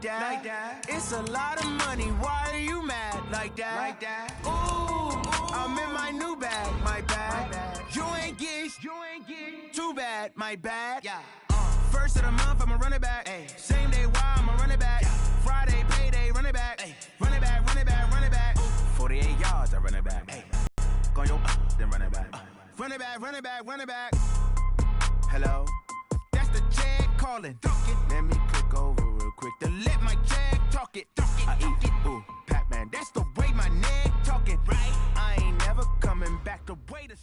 like that. It's a lot of money, why are you mad like that? Ooh, I'm in my new bag, my bad. You ain't get too bad, my bad. Yeah. First of the month, I'ma run it back. Ay. Same day, why I'ma run it back. Friday, payday, run it back. Ay. Run it back, run it back, run it back. 48 yards, I run it back. Ay. Go your then run it back. Run it back, run it back, run it back. Hello? That's the check calling. Let me click over real quick to let my check talk it. I eat it. Ooh, Pac-Man, that's the way my neck talking. Right? I ain't never coming back the way to...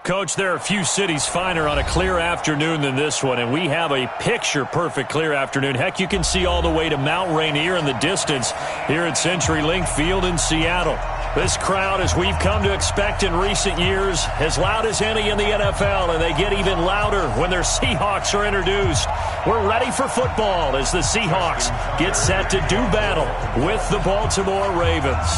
Coach, there are a few cities finer on a clear afternoon than this one, and we have a picture-perfect clear afternoon. Heck, you can see all the way to Mount Rainier in the distance here at CenturyLink Field in Seattle. This crowd, as we've come to expect in recent years, as loud as any in the NFL, and they get even louder when their Seahawks are introduced. We're ready for football as the Seahawks get set to do battle with the Baltimore Ravens.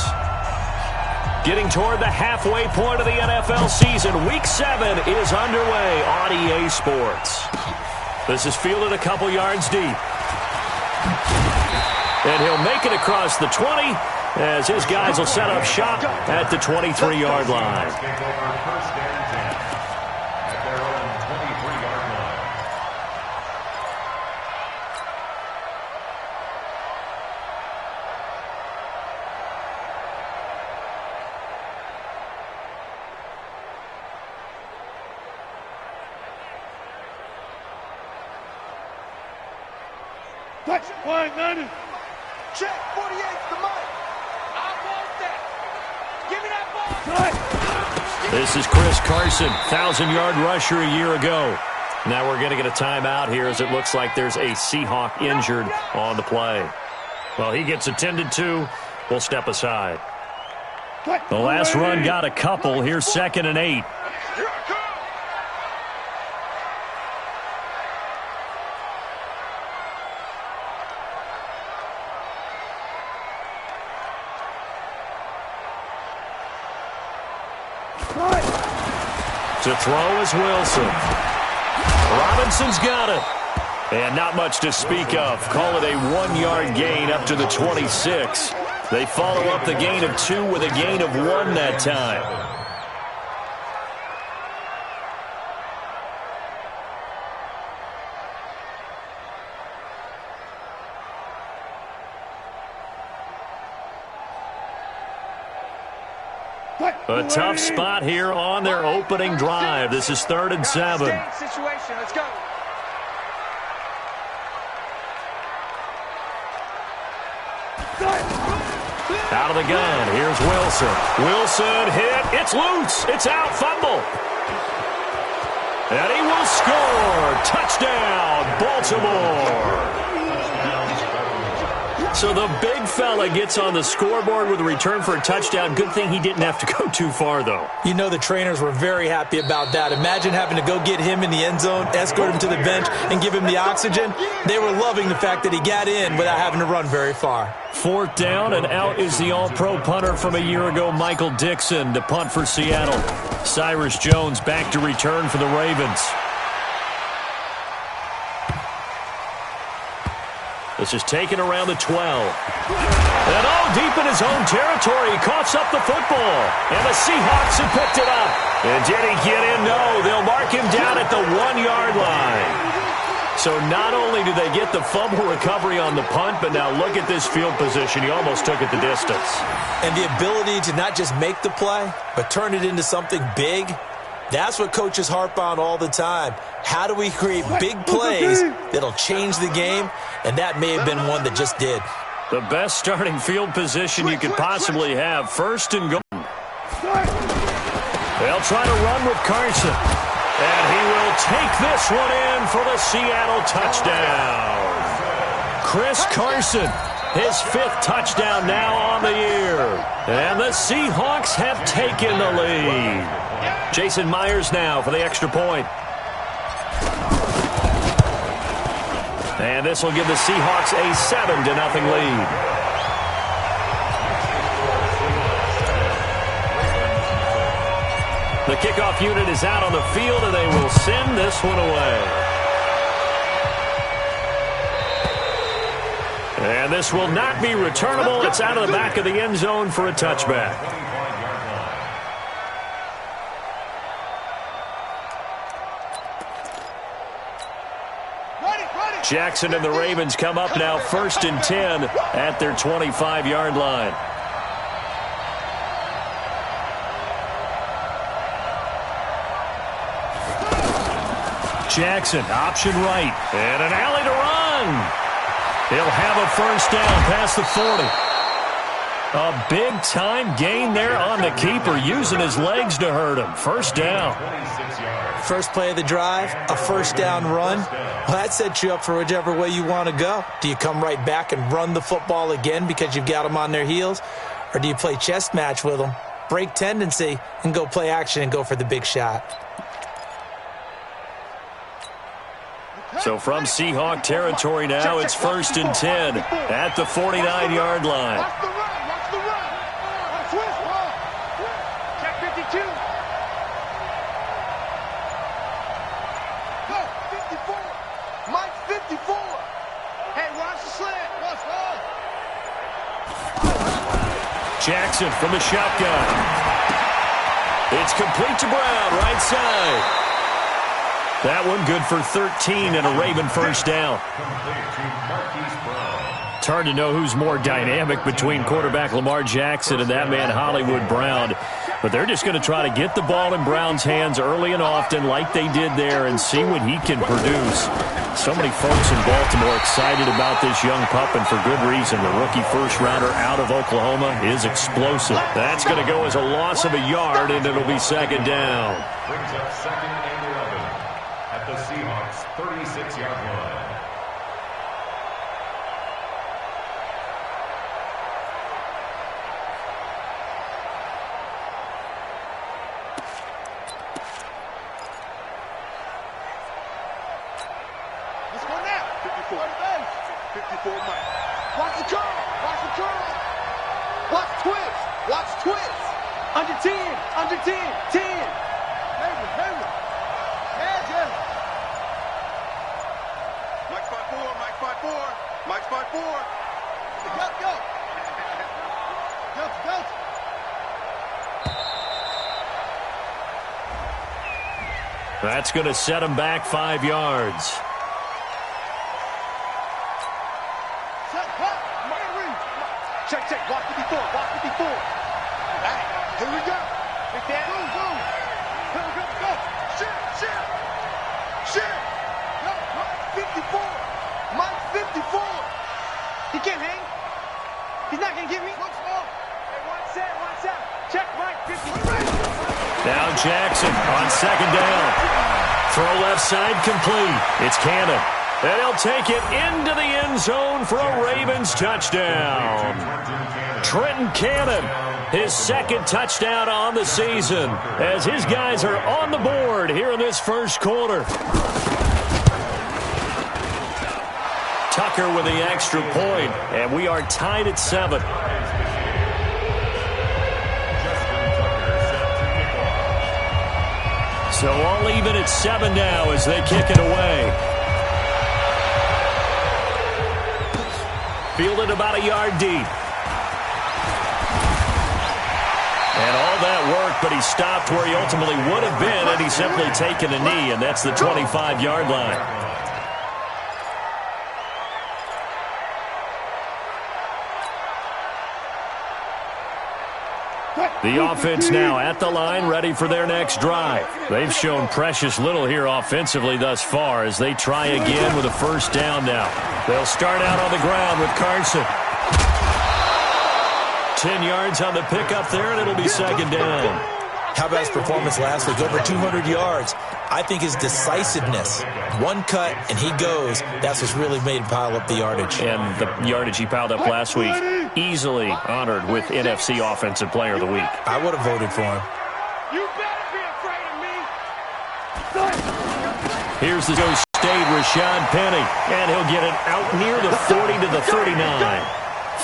Getting toward the halfway point of the NFL season, Week 7 is underway on EA Sports. This is fielded a couple yards deep. And he'll make it across the 20 as his guys will set up shop at the 23-yard line. Check, 48's the mic. I want that. Give me that ball. This is Chris Carson, 1,000-yard rusher a year ago. Now we're going to get a timeout here as it looks like there's a Seahawk injured on the play. Well, he gets attended to. We'll step aside. The last run got a couple. Here's 2nd and 8. To throw is Wilson. Robinson's got it. And not much to speak of. Call it a 1-yard gain up to the 26. They follow up the gain of 2 with a gain of 1 that time. A tough spot here on their opening drive. This is 3rd and 7. Let's go. Out of the gun. Here's Wilson. Wilson hit. It's loose. It's out. Fumble. And he will score. Touchdown, Baltimore. So the big fella gets on the scoreboard with a return for a touchdown. Good thing he didn't have to go too far, though. You know the trainers were very happy about that. Imagine having to go get him in the end zone, escort him to the bench, and give him the oxygen. They were loving the fact that he got in without having to run very far. 4th down, and out is the all-pro punter from a year ago, Michael Dixon, to punt for Seattle. Cyrus Jones back to return for the Ravens. This is taken around the 12. And deep in his own territory, he coughs up the football. And the Seahawks have picked it up. And did he get in? No, they'll mark him down at the 1-yard line. So not only do they get the fumble recovery on the punt, but now look at this field position. He almost took it the distance. And the ability to not just make the play, but turn it into something big. That's what coaches harp on all the time. How do we create big plays that'll change the game? And that may have been one that just did. The best starting field position you could possibly have. 1st and goal. They'll try to run with Carson. And he will take this one in for the Seattle touchdown. Chris Carson, his 5th touchdown now on the year. And the Seahawks have taken the lead. Jason Myers now for the extra point. And this will give the Seahawks a 7-0 lead. The kickoff unit is out on the field, and they will send this one away. And this will not be returnable. It's out of the back of the end zone for a touchback. Jackson and the Ravens come up now 1st and 10 at their 25-yard line. Jackson, option right, and an alley to run. He'll have a first down past the 40. A big-time gain there on the keeper, using his legs to hurt him. First down. First play of the drive, a first down run. Well, that sets you up for whichever way you want to go. Do you come right back and run the football again because you've got them on their heels? Or do you play chess match with them, break tendency, and go play action and go for the big shot? So from Seahawk territory now, it's 1st and 10 at the 49-yard line. Watch the run. Twist. Check 52. Go, 54. Mike 54. Hey, watch the slant. Watch. Jackson from the shotgun. It's complete to Brown, right side. That one good for 13 and a Raven first down. It's hard to know who's more dynamic between quarterback Lamar Jackson and that man Hollywood Brown. But they're just going to try to get the ball in Brown's hands early and often like they did there and see what he can produce. So many folks in Baltimore excited about this young pup, and for good reason. The rookie first-rounder out of Oklahoma is explosive. That's going to go as a loss of a yard, and it'll be second down. Brings up 2nd and 11 at the Seahawks 36-yard line. Let's go now. 54 Mike. Watch the curl. Watch twist. Under 10. 10. Neighbor. Yeah. Mike 5-4. Go. That's going to set him back 5 yards. Check. Watch 54. Alright, here we go. Big Dan. Boom. Here we go. Shit. No, Mike 54. He can't hang. He's not going to get me. Look small. Hey, one set. Check Mike 53. Now Jackson on second down. Throw left side complete. It's Cannon. And he'll take it into the end zone for a Ravens touchdown. Trenton Cannon, his second touchdown on the season, as his guys are on the board here in this first quarter. Tucker with the extra point, and we are tied at 7. So all even at 7 now as they kick it away. Fielded about a yard deep. And all that work, but he stopped where he ultimately would have been had he simply taken a knee, and that's the 25-yard line. The offense now at the line, ready for their next drive. They've shown precious little here offensively thus far as they try again with a first down now. They'll start out on the ground with Carson. 10 yards on the pickup there, and it'll be second down. How about his performance last week? Over 200 yards. I think his decisiveness, one cut and he goes, that's what's really made him pile up the yardage. And the yardage he piled up last week, easily honored with NFC Offensive Player of the Week. I would have voted for him. You better be afraid of me. Here's the State Rashad Penny, and he'll get it out near the 40 to the 39.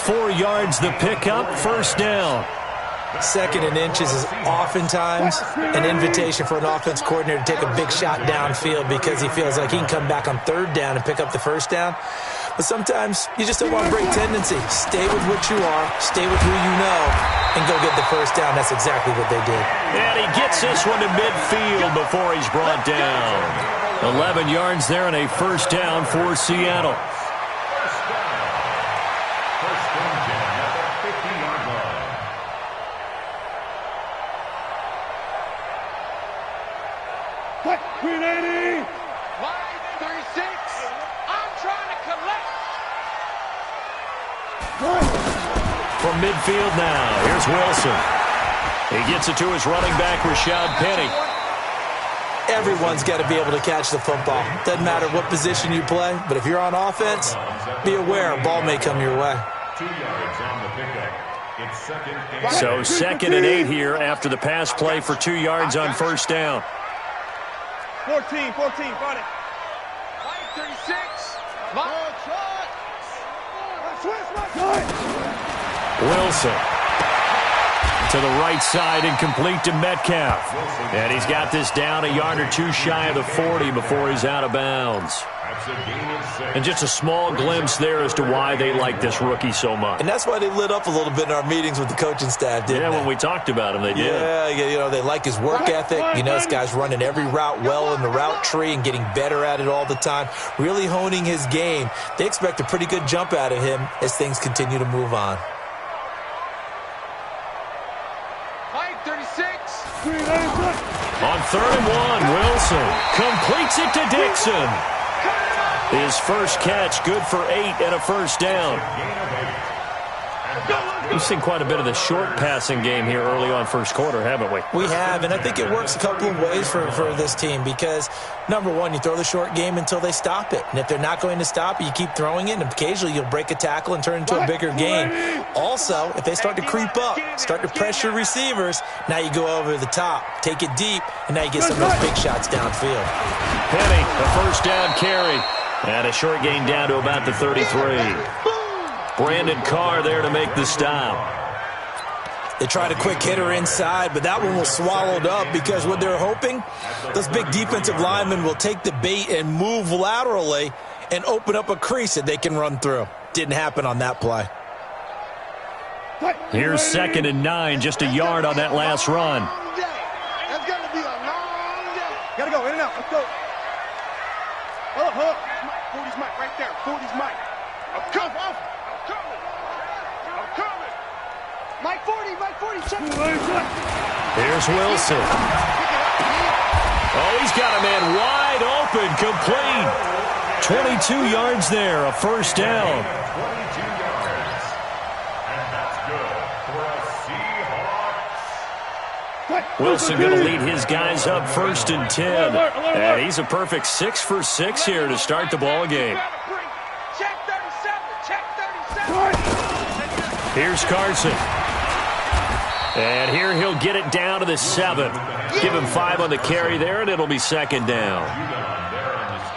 4 yards the pickup, first down. Second and inches is oftentimes an invitation for an offense coordinator to take a big shot downfield because he feels like he can come back on third down and pick up the first down. But sometimes you just don't want to break tendency. Stay with what you are, stay with who you know, and go get the first down. That's exactly what they did. And he gets this one to midfield before he's brought down. 11 yards there and a first down for Seattle. First and 10 at the 50-yard line. What? Green 80! Line 36! I'm trying to collect! From midfield now, here's Wilson. He gets it to his running back, Rashad Penny. Everyone's got to be able to catch the football. Doesn't matter what position you play, but if you're on offense, be aware a ball may come your way. 2 yards on the pickup. It's second and So 2nd and 8 here after the pass play for 2 yards on first down. 14, got it. Line 36. Wilson to the right side, incomplete to Metcalf. And he's got this down a yard or two shy of the 40 before he's out of bounds. that's a gain of 6. And just a small glimpse there as to why they like this rookie so much. And that's why they lit up a little bit in our meetings with the coaching staff, didn't they? Yeah, when we talked about him, they did. Yeah, you know, they like his work ethic. You know, this guy's running every route well in the route tree and getting better at it all the time, really honing his game. They expect a pretty good jump out of him as things continue to move on. Line 36. On 3rd and 1, Wilson completes it to Dixon. His first catch, good for 8 and a first down. Gain of 8. And that's We've seen quite a bit of the short passing game here early on first quarter, haven't we? We have, and I think it works a couple of ways for this team because, number one, you throw the short game until they stop it. And if they're not going to stop it, you keep throwing it, and occasionally you'll break a tackle and turn it into a bigger game. Also, if they start to creep up, start to pressure receivers, now you go over the top, take it deep, and now you get some of those big shots downfield. Penny, a first down carry. And a short gain down to about the 33. Brandon Carr there to make the stop. They tried a quick hitter inside, but that one was swallowed up because what they're hoping, those big defensive linemen will take the bait and move laterally and open up a crease that they can run through. Didn't happen on that play. Here's 2nd and 9, just a yard on that last run. That's going to be a long day. Gotta go, in and out. Let's go. Hold up. 40's Mike right there. 40's Mike. I'm coming. Mike 40, check. Here's Wilson. Oh, he's got a man wide open, complete. 22 yards there, a first down. 22 yards. And that's good for a Seahawks. Wilson going to lead his guys up 1st and 10. And he's a perfect 6 for 6 here to start the ball game. Check 37. Here's Carson. And here he'll get it down to the 7. Give him 5 on the carry there, and it'll be 2nd down.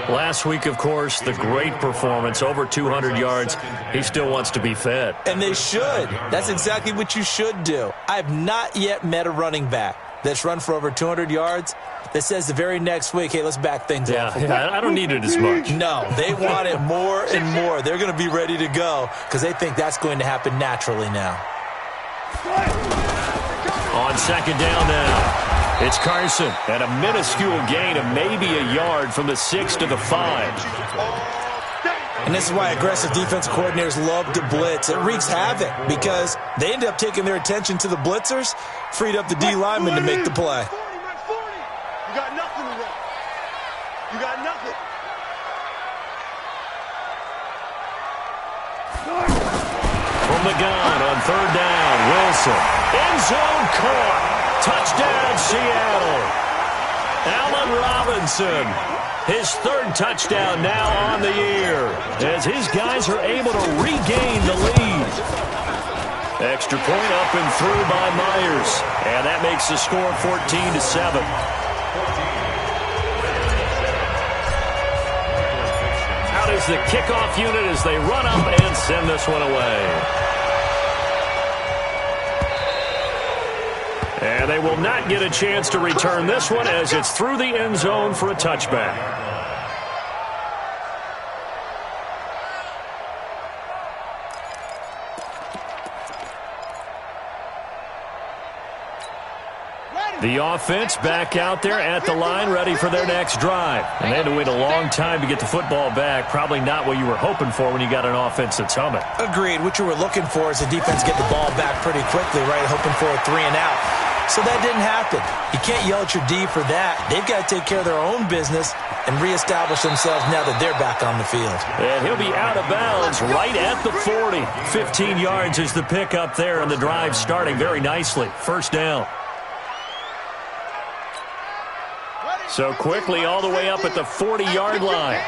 Last week, of course, the great performance, over 200 yards. He still wants to be fed. And they should. That's exactly what you should do. I have not yet met a running back that's run for over 200 yards that says the very next week, hey, let's back things up. Yeah, I don't need it as much. No, they want it more and more. They're going to be ready to go because they think that's going to happen naturally now. On 2nd down now, it's Carson at a minuscule gain of maybe a yard from the 6 to the 5. And this is why aggressive defensive coordinators love to blitz. It wreaks havoc because they end up taking their attention to the blitzers, freed up the D lineman to make the play. 40. You got nothing to run. You got nothing. From the gun on 3rd down, Wilson. End zone caught. Touchdown, Seattle. Allen Robinson. His 3rd touchdown now on the year as his guys are able to regain the lead. Extra point up and through by Myers. And that makes the score 14-7. Out is the kickoff unit as they run up and send this one away. And they will not get a chance to return this one as it's through the end zone for a touchback. The offense back out there at the line, ready for their next drive. And they had to wait a long time to get the football back. Probably not what you were hoping for when you got an offense that's humming. Agreed. What you were looking for is the defense get the ball back pretty quickly, right? Hoping for a 3-and-out. So that didn't happen. You can't yell at your D for that. They've got to take care of their own business and reestablish themselves now that they're back on the field. And he'll be out of bounds right at the 40. 15 yards is the pickup there, and the drive starting very nicely. First down. So quickly all the way up at the 40-yard line.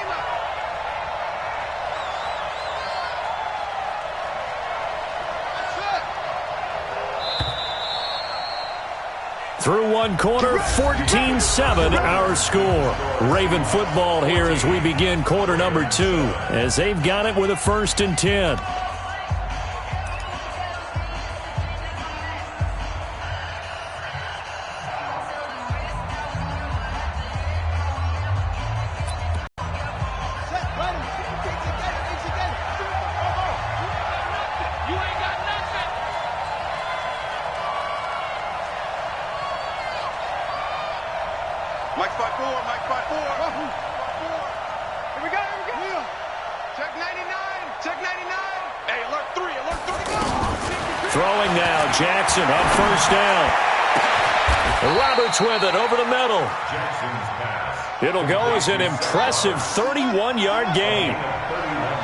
Through one quarter, 14-7 our score. Raven football here as we begin quarter number 2, as they've got it with a 1st and 10. Throwing now, Jackson on first down. Roberts with it over the middle. It'll go as an impressive 31-yard gain.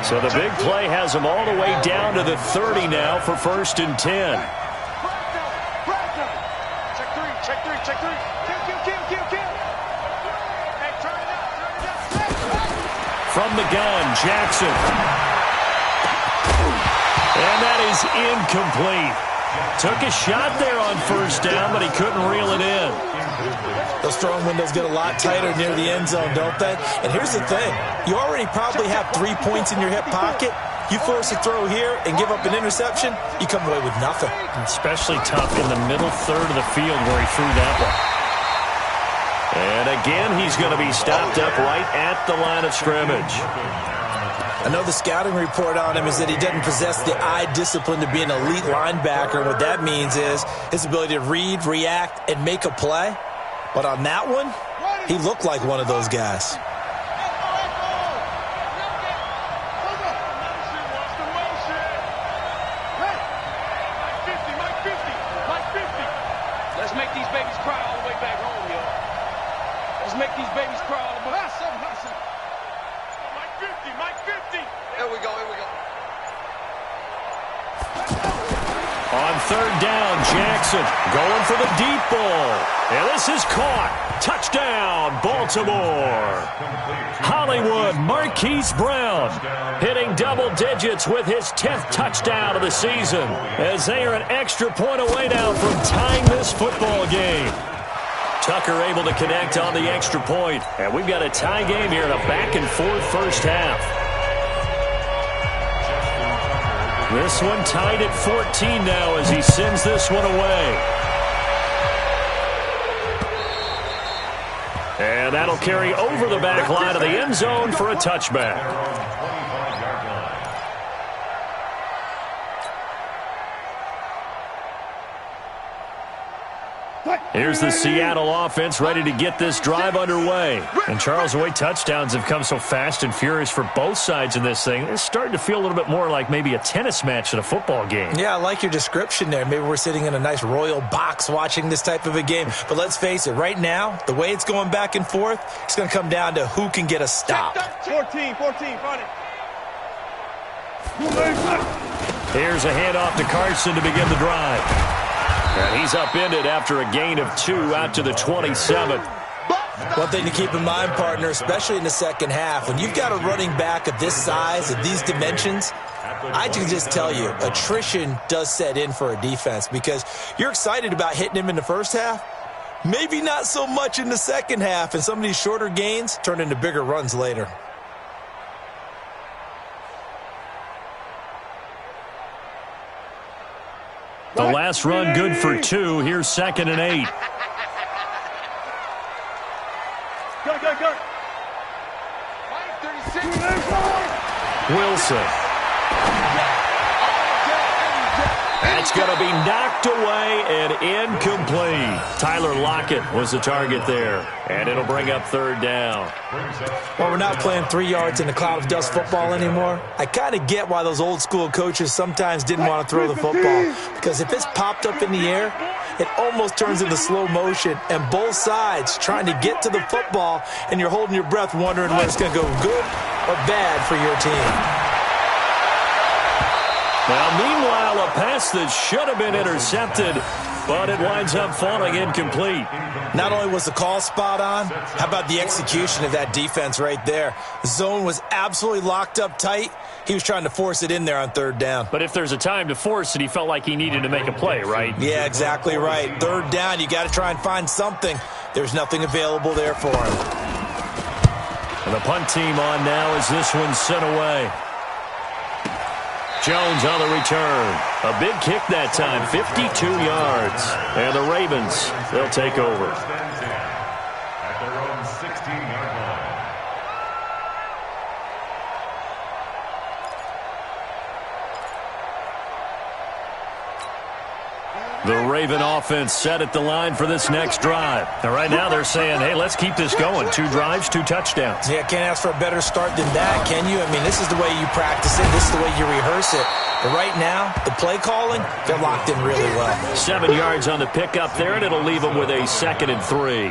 So the big play has them all the way down to the 30 now for 1st and 10. Check three. Kill. Hey, turn it up. From the gun, Jackson. And that is incomplete. Took a shot there on first down, but he couldn't reel it in. Those throwing windows get a lot tighter near the end zone, don't they? And here's the thing. You already probably have 3 points in your hip pocket. You force a throw here and give up an interception, you come away with nothing. Especially tough in the middle third of the field where he threw that one. And again, he's going to be stopped up right at the line of scrimmage. I know the scouting report on him is that he doesn't possess the eye discipline to be an elite linebacker. And what that means is his ability to read, react, and make a play. But on that one, he looked like one of those guys. Let's make these babies cry all the way back home, yo. Let's make these babies cry all the way back. Mike 50. Here we go. On third down, Jackson going for the deep ball. And this is caught. Touchdown, Baltimore. Hollywood Marquise Brown hitting double digits with his 10th touchdown of the season, as they are an extra point away now from tying this football game. Tucker able to connect on the extra point. And we've got a tie game here in a back-and-forth first half. This one tied at 14 now as he sends this one away. And that'll carry over the back line of the end zone for a touchback. Here's the Seattle offense ready to get this drive underway. And Charles, the way touchdowns have come so fast and furious for both sides in this thing, it's starting to feel a little bit more like maybe a tennis match in a football game. Yeah, I like your description there. Maybe we're sitting in a nice royal box watching this type of a game. But let's face it, right now, the way it's going back and forth, it's going to come down to who can get a stop. 14, front it. Here's a handoff to Carson to begin the drive. And he's upended after a gain of 2 out to the 27. One thing to keep in mind, partner, especially in the second half, when you've got a running back of this size, of these dimensions, I can just tell you, attrition does set in for a defense because you're excited about hitting him in the first half, maybe not so much in the second half, and some of these shorter gains turn into bigger runs later. The last run good for 2. Here's 2nd and 8. Go. Wilson. That's going to be knocked away and incomplete. Tyler Lockett was the target there, and it'll bring up third down. Well, we're not playing 3 yards in a cloud of dust football anymore. I kind of get why those old school coaches sometimes didn't want to throw the football, because if it's popped up in the air, it almost turns into slow motion, and both sides trying to get to the football, and you're holding your breath wondering whether it's going to go good or bad for your team. Now, meanwhile, a pass that should have been intercepted, but it winds up falling incomplete. Not only was the call spot on, how about the execution of that defense right there? The zone was absolutely locked up tight. He was trying to force it in there on third down. But if there's a time to force it, he felt like he needed to make a play, right? Yeah, exactly right. Third down, you got to try and find something. There's nothing available there for him. And the punt team on now as this one's sent away. Jones on the return. A big kick that time, 52 yards. And the Ravens, they'll take over. At their own 16-yard line. The Raven offense set at the line for this next drive. And right now they're saying, hey, let's keep this going. 2 drives, 2 touchdowns. Yeah, can't ask for a better start than that, can you? I mean, this is the way you practice it. This is the way you rehearse it. But right now, the play calling, they're locked in really well. 7 yards on the pickup there, and it'll leave them with a 2nd and 3.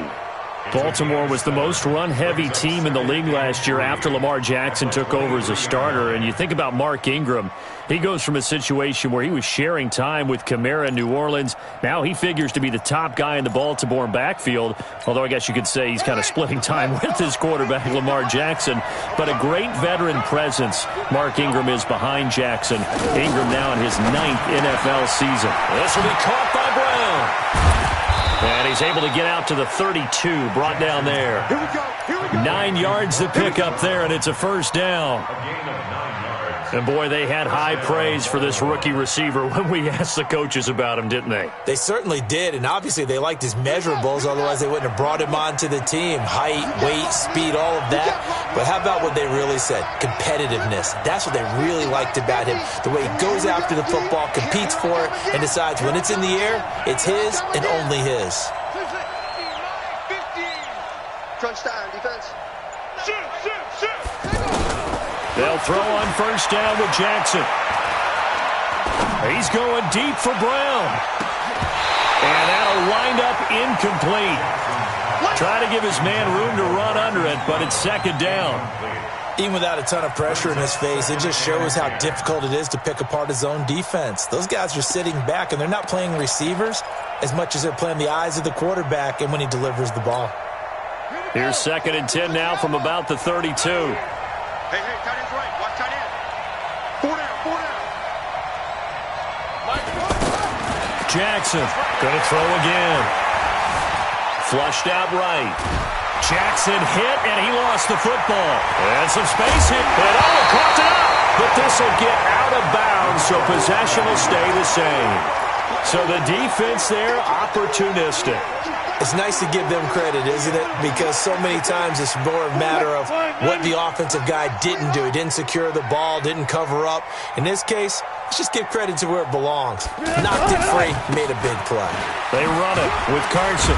Baltimore was the most run-heavy team in the league last year after Lamar Jackson took over as a starter. And you think about Mark Ingram, he goes from a situation where he was sharing time with Kamara in New Orleans. Now he figures to be the top guy in the Baltimore backfield, although I guess you could say he's kind of splitting time with his quarterback, Lamar Jackson. But a great veteran presence Mark Ingram is behind Jackson. Ingram now in his 9th NFL season. This will be caught by Brown. And he's able to get out to the 32, brought down there. 9 yards to pick up there, and it's a first down. And, boy, they had high praise for this rookie receiver when we asked the coaches about him, didn't they? They certainly did, and obviously they liked his measurables, otherwise they wouldn't have brought him onto the team. Height, weight, speed, all of that. But how about what they really said? Competitiveness. That's what they really liked about him. The way he goes after the football, competes for it, and decides when it's in the air, it's his and only his. Crunch time, defense. Shoot. They'll throw on first down with Jackson. He's going deep for Brown. And that'll wind up incomplete. Try to give his man room to run under it, but it's 2nd down. Even without a ton of pressure in his face, it just shows how difficult it is to pick apart his own defense. Those guys are sitting back, and they're not playing receivers as much as they're playing the eyes of the quarterback and when he delivers the ball. Here's 2nd and 10 now from about the 32. Hey, tight end's right. Watch tight end. 4 down. Jackson going to throw again. Flushed out right. Jackson hit, and he lost the football. And some space hit. And caught it up. But this will get out of bounds, so possession will stay the same. So the defense there, opportunistic. It's nice to give them credit, isn't it? Because so many times it's more a matter of what the offensive guy didn't do. He didn't secure the ball, didn't cover up. In this case, let's just give credit to where it belongs. Knocked it free, made a big play. They run it with Carson.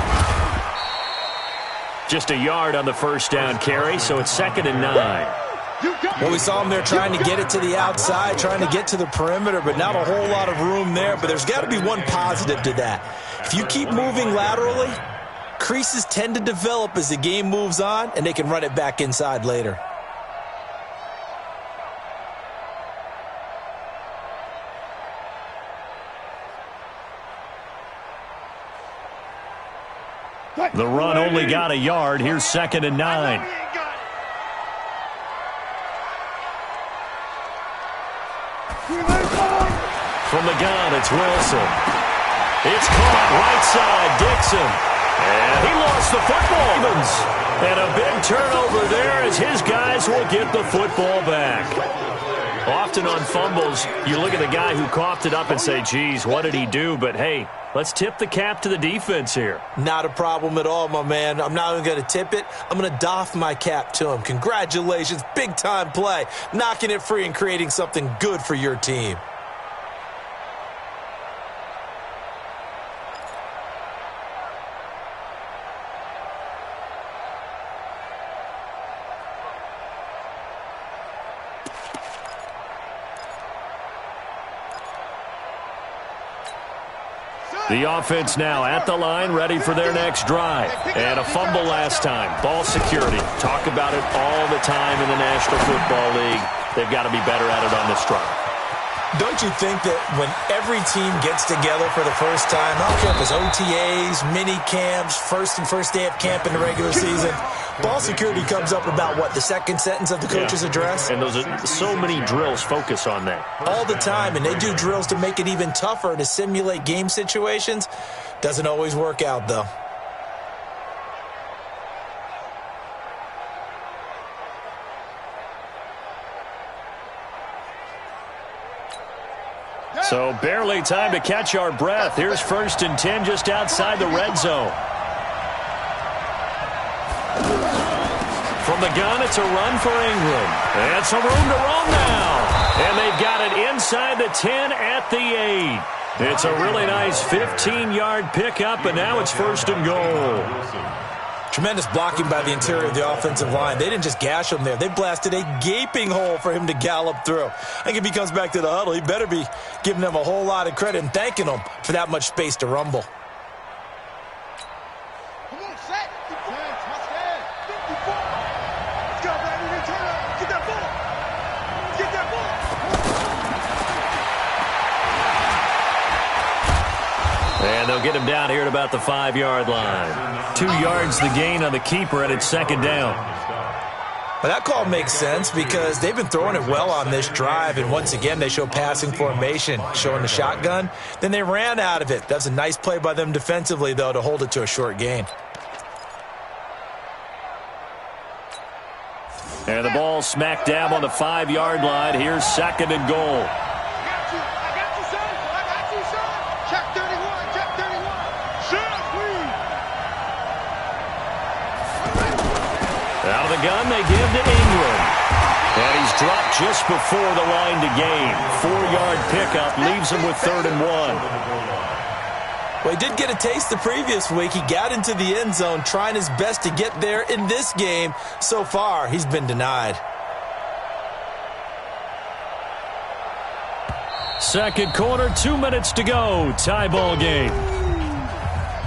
Just a yard on the first down carry, so it's 2nd and 9. Well, we saw him there trying to get it to the outside, trying to get to the perimeter, but not a whole lot of room there. But there's got to be one positive to that. If you keep moving laterally, creases tend to develop as the game moves on, and they can run it back inside later. The run only got a yard. Here's 2nd and 9. From the gun, it's Wilson. It's caught right side, Dixon. And he lost the football. And a big turnover there as his guys will get the football back. Often on fumbles, you look at the guy who coughed it up and say, geez, what did he do? But, hey, let's tip the cap to the defense here. Not a problem at all, my man. I'm not even going to tip it. I'm going to doff my cap to him. Congratulations. Big-time play. Knocking it free and creating something good for your team. The offense now at the line, ready for their next drive. And a fumble last time. Ball security. Talk about it all the time in the National Football League. They've got to be better at it on this drive. Don't you think that when every team gets together for the first time, I don't care if it's OTAs, mini camps, first day of camp in the regular season, ball security comes up about, what, the second sentence of the coach's address? And those are so many drills focus on that. All the time, and they do drills to make it even tougher to simulate game situations. Doesn't always work out, though. So barely time to catch our breath. Here's 1st and 10 just outside the red zone. From the gun, it's a run for Ingram. And some room to roam now. And they've got it inside the 10 at the 8. It's a really nice 15-yard pickup, and now it's 1st and goal. Tremendous blocking by the interior of the offensive line. They didn't just gash him there. They blasted a gaping hole for him to gallop through. I think if he comes back to the huddle, he better be giving them a whole lot of credit and thanking them for that much space to rumble. Come on, set. Touchdown. 54. Let's go, baby. Turn up. Get that ball. Get that ball. And they'll get him down here at about the 5-yard line. 2 yards the gain on the keeper, and it's 2nd down. But that call makes sense because they've been throwing it well on this drive, and once again they show passing formation, showing the shotgun. Then they ran out of it. That's a nice play by them defensively, though, to hold it to a short gain. And the ball smack dab on the 5-yard line. Here's 2nd and goal. Out of the gun, they give to Ingram. And he's dropped just before the line to gain. 4-yard pickup leaves him with 3rd and 1. Well, he did get a taste the previous week. He got into the end zone trying his best to get there in this game. So far, he's been denied. 2nd quarter, 2 minutes to go. Tie ball game.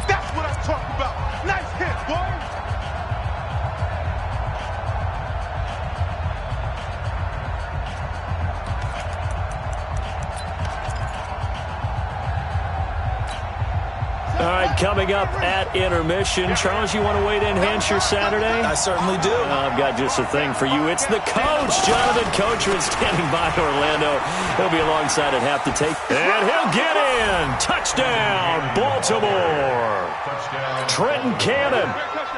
That's what I'm talking about. Nice hit, boy. All right, coming up at intermission. Charles, you want to wait to enhance your Saturday? I certainly do. I've got just a thing for you. It's the coach, Jonathan Coachman, standing by Orlando. He'll be alongside at half to take. And he'll get in. Touchdown, Baltimore. Trenton Cannon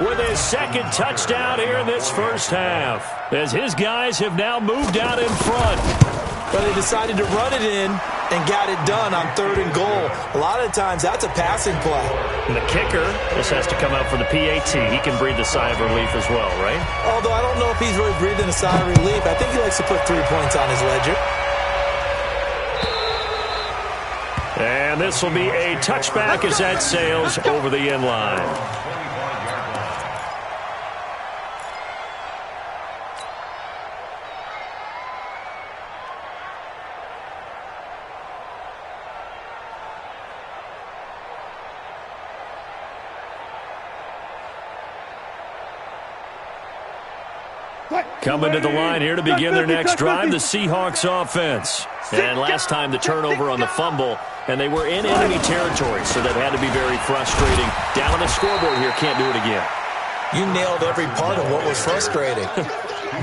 with his 2nd touchdown here in this first half, as his guys have now moved out in front. But they decided to run it in and got it done on 3rd and goal. A lot of the times, that's a passing play. And the kicker, this has to come out for the PAT. He can breathe a sigh of relief as well, right? Although I don't know if he's really breathing a sigh of relief. I think he likes to put 3 points on his ledger. And this will be a touchback as that sails over the end line. Coming to the line here to begin their next drive, the Seahawks offense. And last time the turnover on the fumble, and they were in enemy territory, so that had to be very frustrating. Down on the scoreboard here, can't do it again. You nailed every part of what was frustrating.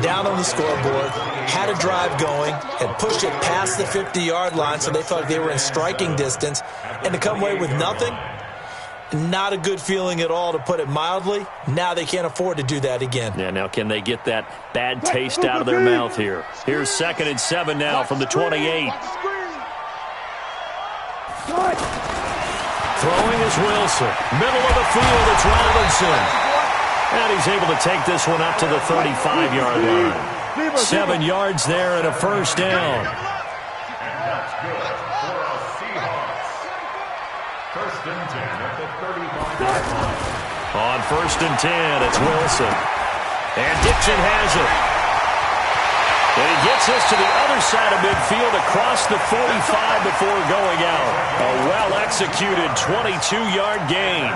Down on the scoreboard, had a drive going, had pushed it past the 50-yard line, so they felt like they were in striking distance, and to come away with nothing, not a good feeling at all, to put it mildly. Now they can't afford to do that again. Yeah, now can they get that bad taste out of their mouth here? Here's 2nd and 7 now from the 28. Throwing is Wilson. Middle of the field, it's Robinson. And he's able to take this one up to the 35-yard line. 7 yards there and a first down. First and 10 at the 35-yard line. On 1st and 10, it's Wilson. And Dixon has it. And he gets this to the other side of midfield across the 45 before going out. A well-executed executed, 22-yard gain.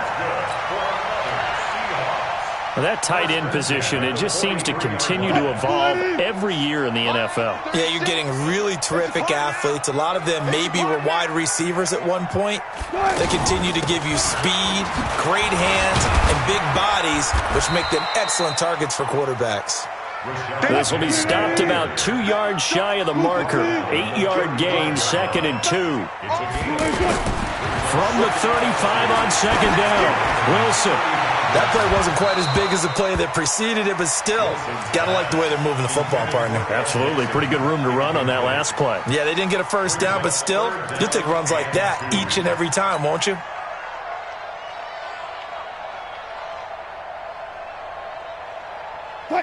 Well, that tight end position, it just seems to continue to evolve every year in the NFL. Yeah, you're getting really terrific athletes. A lot of them maybe were wide receivers at one point. They continue to give you speed, great hands, and big bodies, which make them excellent targets for quarterbacks. This will be stopped about 2 yards shy of the marker. 8-yard gain, 2nd and 2. From the 35 on 2nd down, Wilson. That play wasn't quite as big as the play that preceded it, but still, gotta like the way they're moving the football, partner. Absolutely. Pretty good room to run on that last play. Yeah, they didn't get a first down, but still, you'll take runs like that each and every time, won't you?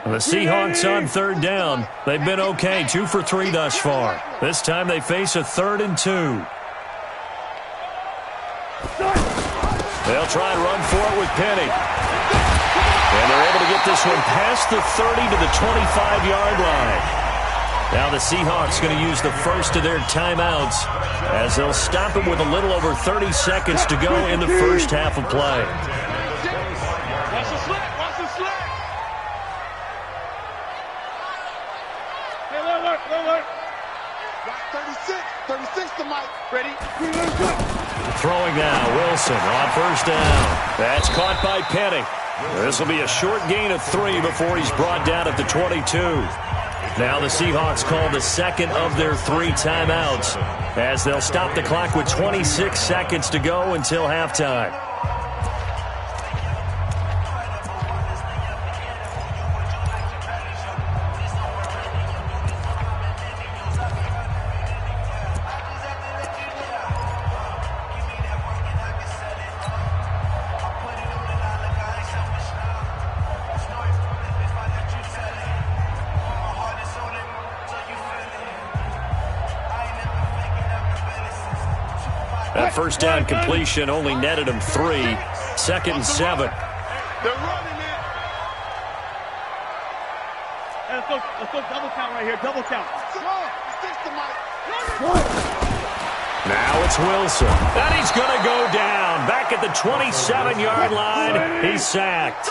The Seahawks on 3rd down. They've been okay, 2 for 3 thus far. This time they face a 3rd and 2. They'll try and run for it with Penny. And they're able to get this one past the 30 to the 25-yard line. Now the Seahawks going to use the first of their timeouts as they'll stop it with a little over 30 seconds to go in the first half of play. Watch the slip. Watch the slip. Hey, look. Got 36 to Mike. Ready? Throwing now, Wilson on 1st down. That's caught by Penny. This will be a short gain of 3 before he's brought down at the 22. Now the Seahawks call the second of their 3 timeouts as they'll stop the clock with 26 seconds to go until halftime. That first down completion only netted him 3. 2nd and 7. They're running it. Hey, let's go double count right here. Double count. Now it's Wilson. And he's going to go down. Back at the 27-yard line. He's sacked.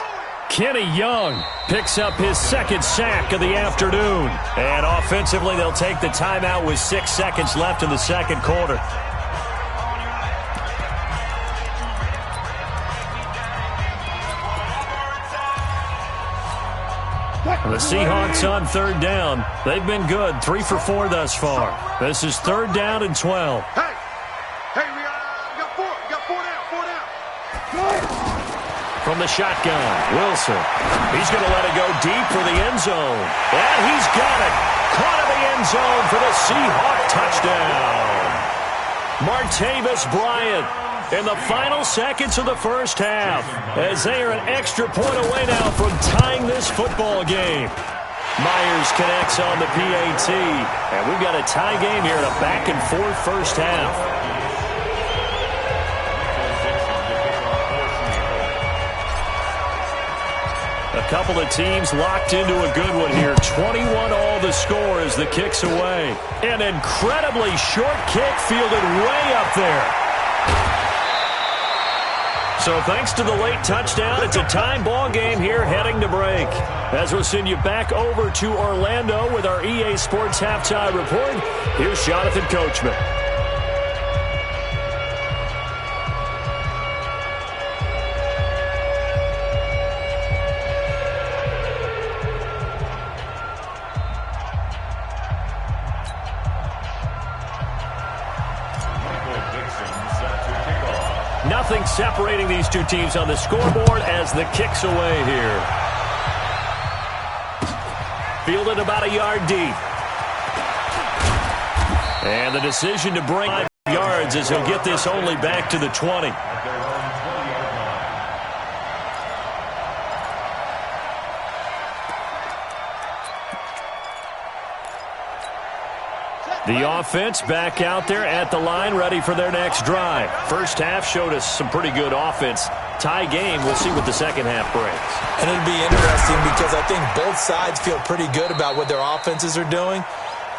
Kenny Young picks up his 2nd sack of the afternoon. And offensively, they'll take the timeout with 6 seconds left in the 2nd quarter. The Seahawks on 3rd down. They've been good, 3 for 4 thus far. This is 3rd down and 12. Hey, we got 4. We got 4 down. From the shotgun, Wilson. He's going to let it go deep for the end zone. And he's got it. Caught in the end zone for the Seahawk touchdown. Martavis Bryant in the final seconds of the first half as they are an extra point away now from tying this football game. Myers connects on the PAT, and we've got a tie game here in a back-and-forth first half. A couple of teams locked into a good one here. 21 all the score as the kick's away. An incredibly short kick fielded way up there. So thanks to the late touchdown, it's a time ball game here heading to break. As we'll send you back over to Orlando with our EA Sports Halftime Report, here's Jonathan Coachman. Nothing separating these two teams on the scoreboard as the kick's away here. Fielded about a yard deep. And the decision to bring 5 yards as he'll get this only back to the 20. The offense back out there at the line, ready for their next drive. First half showed us some pretty good offense. Tie game, we'll see what the second half brings. And it'll be interesting because I think both sides feel pretty good about what their offenses are doing.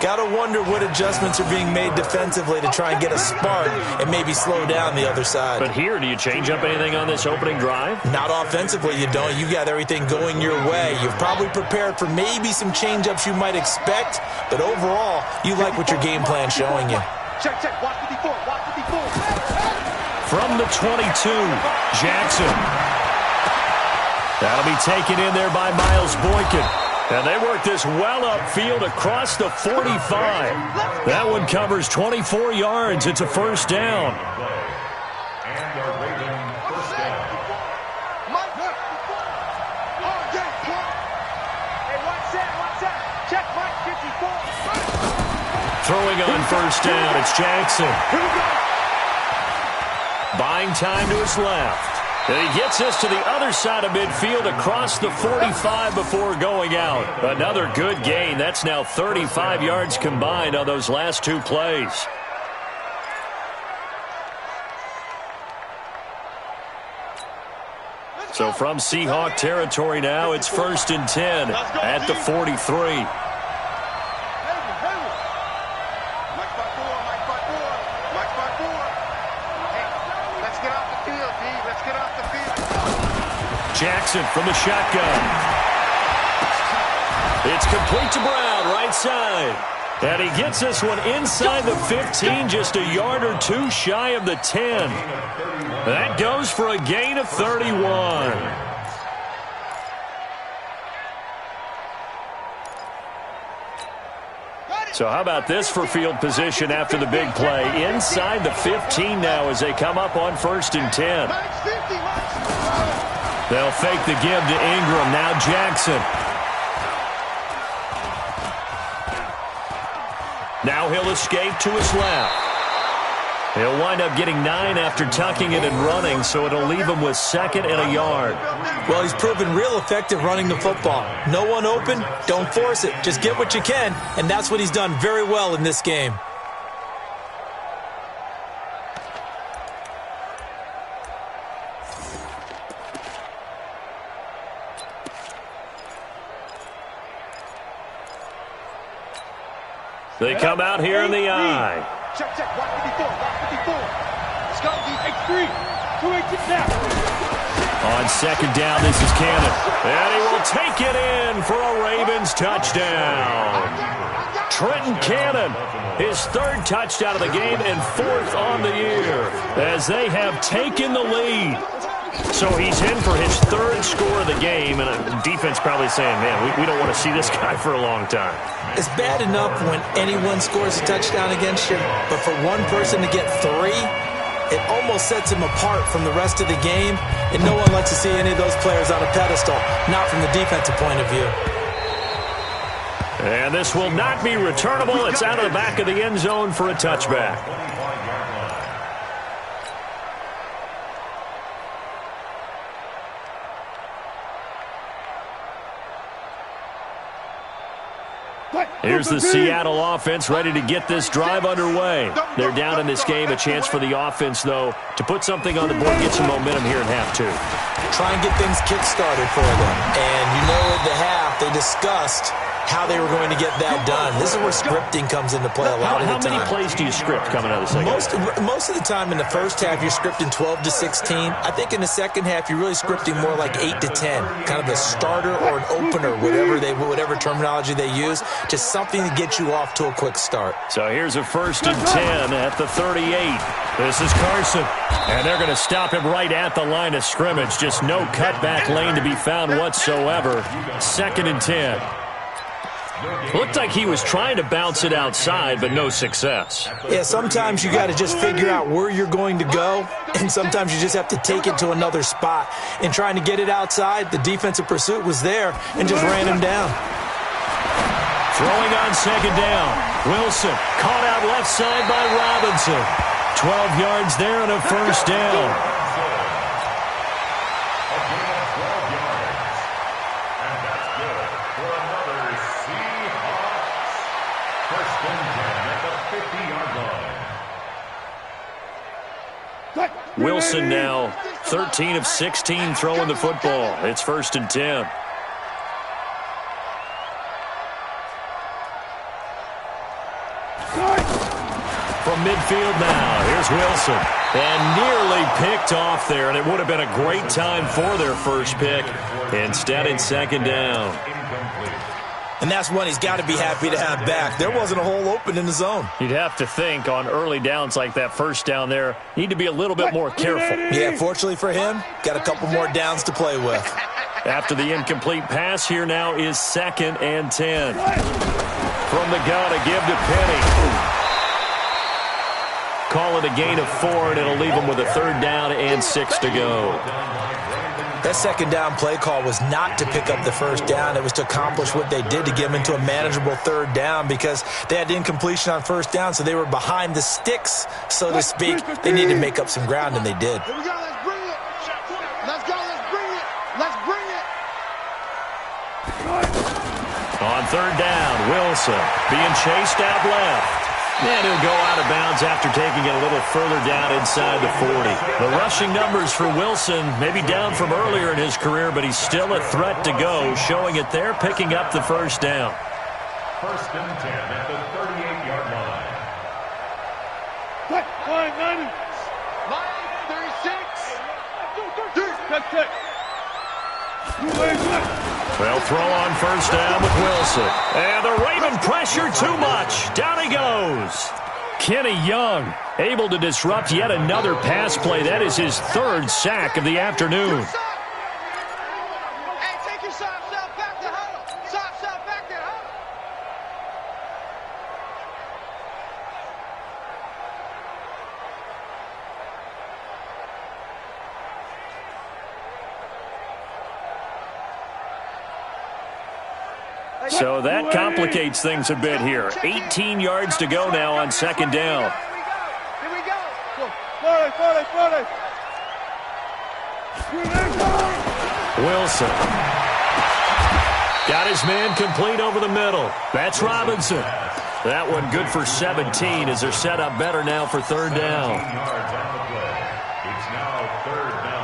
Got to wonder what adjustments are being made defensively to try and get a spark and maybe slow down the other side. But here, do you change up anything on this opening drive? Not offensively, you don't. You got everything going your way. You've probably prepared for maybe some change-ups you might expect, but overall, you like what your game plan's showing you. Check, check. Watch 54. Watch 54. From the 22, Jackson. That'll be taken in there by Miles Boykin. And they work this well upfield across the 45. That one covers 24 yards. It's a first down. And the Raven first down. Hey, one set. Check Mike 54. Throwing on first down, it's Jackson. Buying time to his left. And he gets this to the other side of midfield across the 45 before going out. Another good gain. That's now 35 yards combined on those last two plays. So from Seahawk territory now, it's 1st and 10 at the 43. Jackson from the shotgun. It's complete to Brown, right side. And he gets this one inside the 15, just a yard or two shy of the 10. That goes for a gain of 31. So how about this for field position after the big play? Inside the 15 now as they come up on 1st and 10. They'll fake the give to Ingram. Now Jackson. Now he'll escape to his left. He'll wind up getting 9 after tucking it and running, so it'll leave him with 2nd and a yard. Well, he's proven real effective running the football. No one open, don't force it. Just get what you can, and that's what he's done very well in this game. They come out here in the eye. Check, check. Watch 54. Watch 54. Let's go, D. X3. 2-8 now. On 2nd down, this is Cannon. And he will take it in for a Ravens touchdown. Trenton Cannon, his 3rd touchdown of the game and 4th on the year as they have taken the lead. So he's in for his 3rd score of the game, and the defense probably saying, man, we don't want to see this guy for a long time. It's bad enough when anyone scores a touchdown against you, but for one person to get 3, it almost sets him apart from the rest of the game, and no one likes to see any of those players on a pedestal, not from the defensive point of view. And this will not be returnable. It's out of the back of the end zone for a touchback. Here's the Seattle offense ready to get this drive underway. They're down in this game. A chance for the offense, though, to put something on the board, get some momentum here in half 2. Try and get things kick-started for them. And you know at the half, they discussed how they were going to get that done. This is where scripting comes into play a lot of the time. How many plays do you script coming out of the second half? Most of the time in the first half, you're scripting 12 to 16. I think in the second half, you're really scripting more like 8 to 10. Kind of a starter or an opener, whatever terminology they use. Just something to get you off to a quick start. So here's a 1st and 10 at the 38. This is Carson. And they're going to stop him right at the line of scrimmage. Just no cutback lane to be found whatsoever. 2nd and 10. Looked like he was trying to bounce it outside, but no success. Yeah, sometimes you got to just figure out where you're going to go, and sometimes you just have to take it to another spot. And trying to get it outside, the defensive pursuit was there and just ran him down. Throwing on 2nd down. Wilson caught out left side by Robinson. 12 yards there and a first down. Wilson now 13 of 16 throwing the football. It's 1st and 10. field now. Here's Wilson. And nearly picked off there, and it would have been a great time for their first pick. Instead, it's second down. And that's one he's got to be happy to have back. There wasn't a hole open in the zone. You'd have to think on early downs like that first down there, need to be a little bit more careful. Yeah, fortunately for him, got a couple more downs to play with. After the incomplete pass, here now is 2nd and 10. From the gun, a give to Penny. Call it a gain of 4, and it'll leave him with a 3rd down and 6 to go. That second down play call was not to pick up the first down. It was to accomplish what they did to get them into a manageable 3rd down because they had incompletion on first down, so they were behind the sticks, so to speak. They needed to make up some ground, and they did. Here we go. Let's bring it. Let's go. Let's bring it. Let's bring it. On 3rd down, Wilson being chased out left. And he'll go out of bounds after taking it a little further down inside the 40. The rushing numbers for Wilson maybe down from earlier in his career, but he's still a threat to go, showing it there, picking up the first down. 1st and 10 at the 38-yard line. Line 36. They'll throw on first down with Wilson. And the Raven pressure too much. Down he goes. Kenny Young able to disrupt yet another pass play. That is his 3rd sack of the afternoon. Hey, take your soft self back to huddle. Soft self back there, huddle. So that complicates things a bit here. 18 yards to go now on 2nd down. Here we go. Wilson. Got his man complete over the middle. That's Robinson. That one good for 17 as they're set up better now for 3rd down. 17 yards on the play. It's now 3rd down.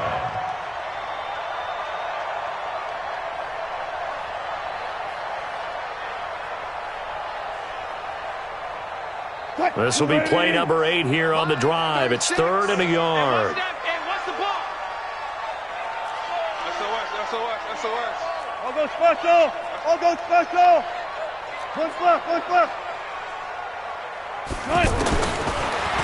This will be play number 8 here on the drive. It's 3rd and a yard. What's the ball? SOS. I'll go special. Push left.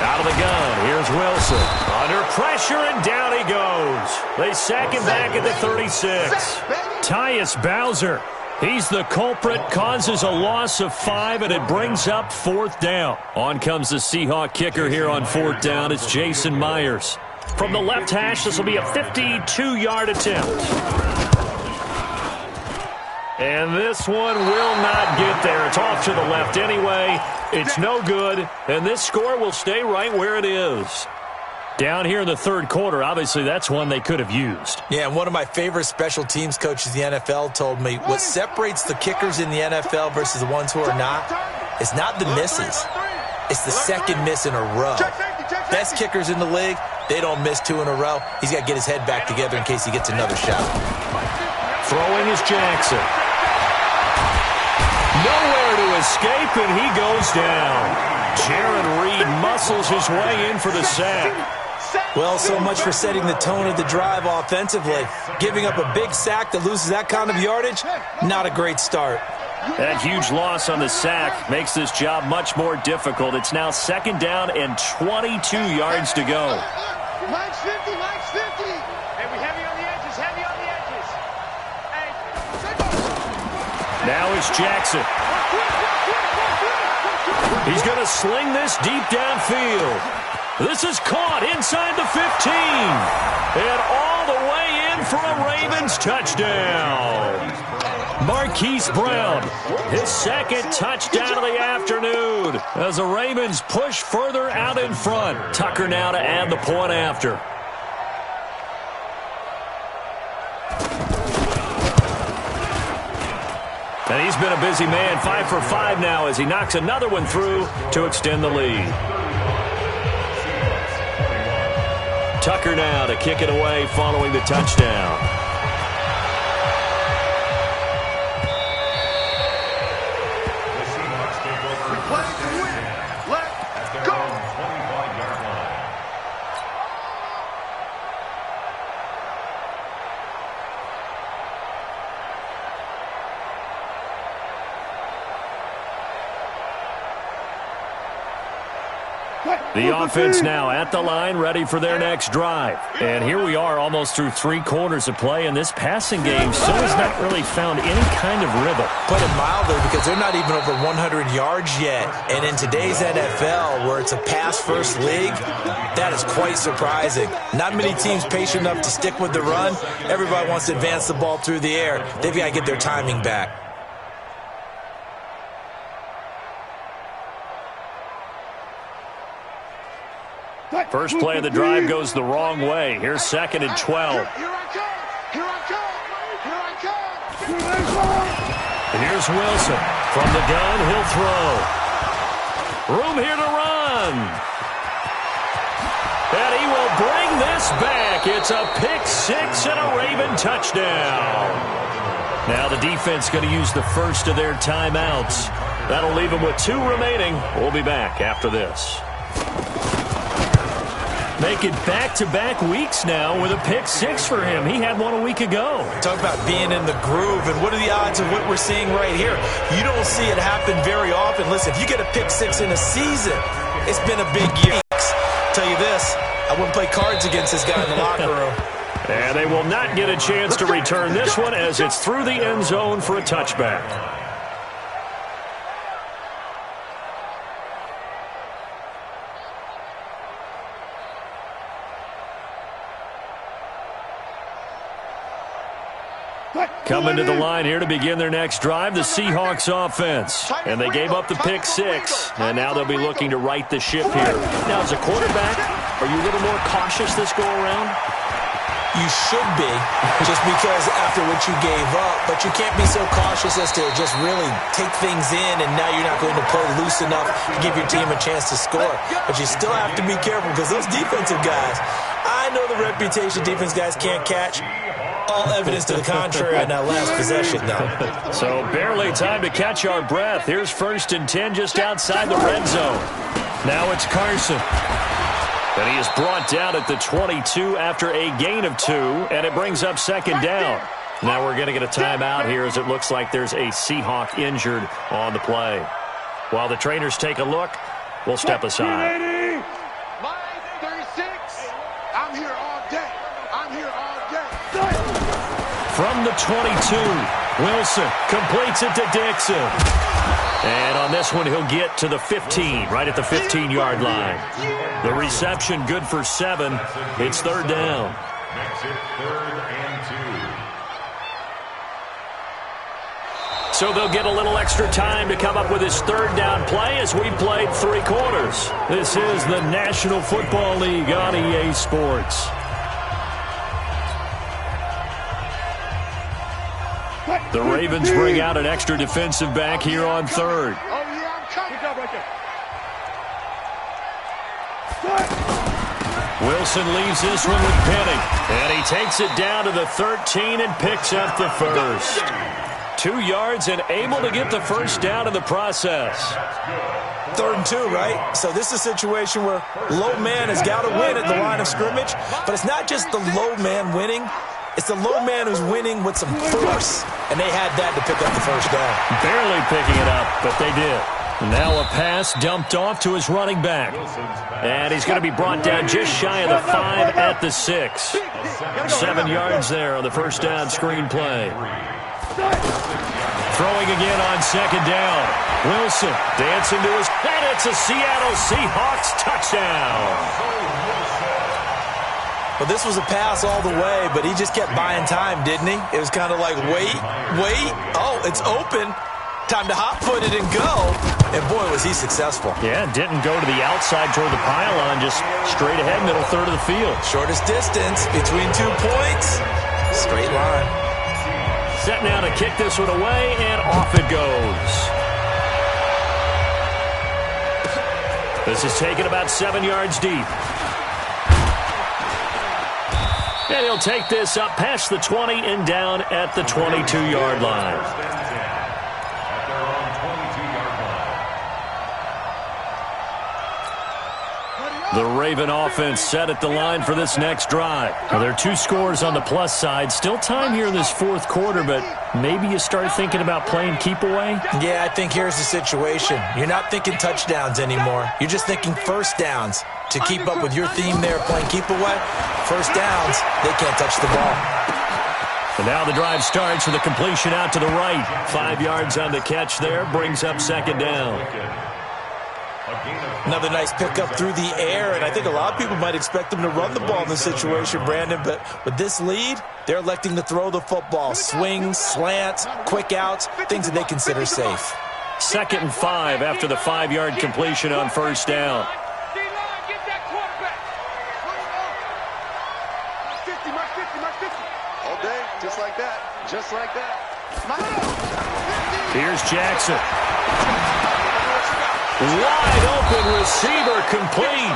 Out of the gun, here's Wilson. Under pressure, and down he goes. They sack him back at the 36. Tyus Bowser, he's the culprit, causes a loss of 5, and it brings up 4th down. On comes the Seahawk kicker here on 4th down. It's Jason Myers. From the left hash, this will be a 52-yard attempt. And this one will not get there. It's off to the left anyway. It's no good, and this score will stay right where it is. Down here in the 3rd quarter, obviously that's one they could have used. Yeah, and one of my favorite special teams coaches in the NFL told me what separates the kickers in the NFL versus the ones who are not is not the misses. It's the 2nd miss in a row. Best kickers in the league, they don't miss 2 in a row. He's got to get his head back together in case he gets another shot. Throwing is Jackson. Nowhere to escape, and he goes down. Jaron Reed muscles his way in for the sack. Well, so much for setting the tone of the drive offensively. Giving up a big sack that loses that kind of yardage, not a great start. That huge loss on the sack makes this job much more difficult. It's now 2nd down and 22 yards to go. Mike's 50. Hey, we heavy on the edges. Hey. Now it's Jackson. He's going to sling this deep downfield. This is caught inside the 15. And all the way in for a Ravens touchdown. Marquise Brown, his 2nd touchdown of the afternoon as the Ravens push further out in front. Tucker now to add the point after. And he's been a busy man, 5 for 5 now as he knocks another one through to extend the lead. Tucker now to kick it away following the touchdown. The Seahawks take over 1st and 10 at their own 25. The offense now at the line, ready for their next drive. And here we are almost through 3 quarters of play, and this passing game still has not really found any kind of rhythm. Put it mildly, because they're not even over 100 yards yet. And in today's NFL, where it's a pass-first league, that is quite surprising. Not many teams patient enough to stick with the run. Everybody wants to advance the ball through the air. They've got to get their timing back. First play of the drive goes the wrong way. Here's 2nd and 12. Here's Wilson. From the gun, he'll throw. Room here to run. And he will bring this back. It's a pick 6 and a Raven touchdown. Now the defense going to use the first of their timeouts. That'll leave them with 2 remaining. We'll be back after this. Make it back-to-back weeks now with a pick 6 for him. He had one a week ago. Talk about being in the groove, and what are the odds of what we're seeing right here? You don't see it happen very often. Listen, if you get a pick 6 in a season, it's been a big year. Tell you this, I wouldn't play cards against this guy in the locker room. And they will not get a chance to return this one as it's through the end zone for a touchback. Coming to the line here to begin their next drive, the Seahawks offense. And they gave up the pick 6, and now they'll be looking to right the ship here. Now, as a quarterback, are you a little more cautious this go-around? You should be, just because after what you gave up. But you can't be so cautious as to just really take things in, and now you're not going to play loose enough to give your team a chance to score. But you still have to be careful, because those defensive guys, I know the reputation defense guys can't catch. All evidence to the contrary on that last possession, though. So barely time to catch our breath. Here's 1st and 10 just outside the red zone. Now it's Carson. And he is brought down at the 22 after a gain of 2, and it brings up 2nd down. Now we're going to get a timeout here as it looks like there's a Seahawk injured on the play. While the trainers take a look, we'll step aside. Line 36, I'm here all day. I'm here all day. From the 22, Wilson completes it to Dixon. And on this one, he'll get to the 15, right at the 15-yard line. The reception good for 7. It's 3rd down. Makes it 3rd and 2. So they'll get a little extra time to come up with his 3rd down play as we played 3 quarters. This is the National Football League on EA Sports. The Ravens bring out an extra defensive back here on 3rd. Wilson leaves this one with Penning. And he takes it down to the 13 and picks up the first. 2 yards and able to get the first down in the process. 3rd and 2, right? So this is a situation where low man has got to win at the line of scrimmage. But it's not just the low man winning. It's the low man who's winning with some force. And they had that to pick up the first down. Barely picking it up, but they did. Now a pass dumped off to his running back. And he's going to be brought down just shy of the 5 at the 6. 7 yards there on the first down screen play. Throwing again on 2nd down. Wilson dancing to his head. It's a Seattle Seahawks touchdown. Well, this was a pass all the way, but he just kept buying time, didn't he? It was kind of like, wait. Oh, it's open. Time to hot-foot it and go. And, boy, was he successful. Yeah, didn't go to the outside toward the pylon, just straight ahead, middle third of the field. Shortest distance between 2 points. Straight line. Set now to kick this one away, and off it goes. This is taken about 7 yards deep. And he'll take this up past the 20 and down at the 22-yard line. The Raven offense set at the line for this next drive. Now, there are 2 scores on the plus side. Still time here in this fourth quarter, but maybe you start thinking about playing keep away? Yeah, I think here's the situation. You're not thinking touchdowns anymore. You're just thinking first downs. To keep up with your theme there, playing keep away, first downs, they can't touch the ball. And now the drive starts with a completion out to the right. 5 yards on the catch there, brings up second down. Another nice pickup through the air, and I think a lot of people might expect them to run the ball in this situation, Brandon, but with this lead, they're electing to throw the football. Swings, slants, quick outs, things that they consider safe. 2nd and 5 after the 5-yard completion on first down. All day, just like that. Just like that. Here's Jackson. Wide open receiver complete.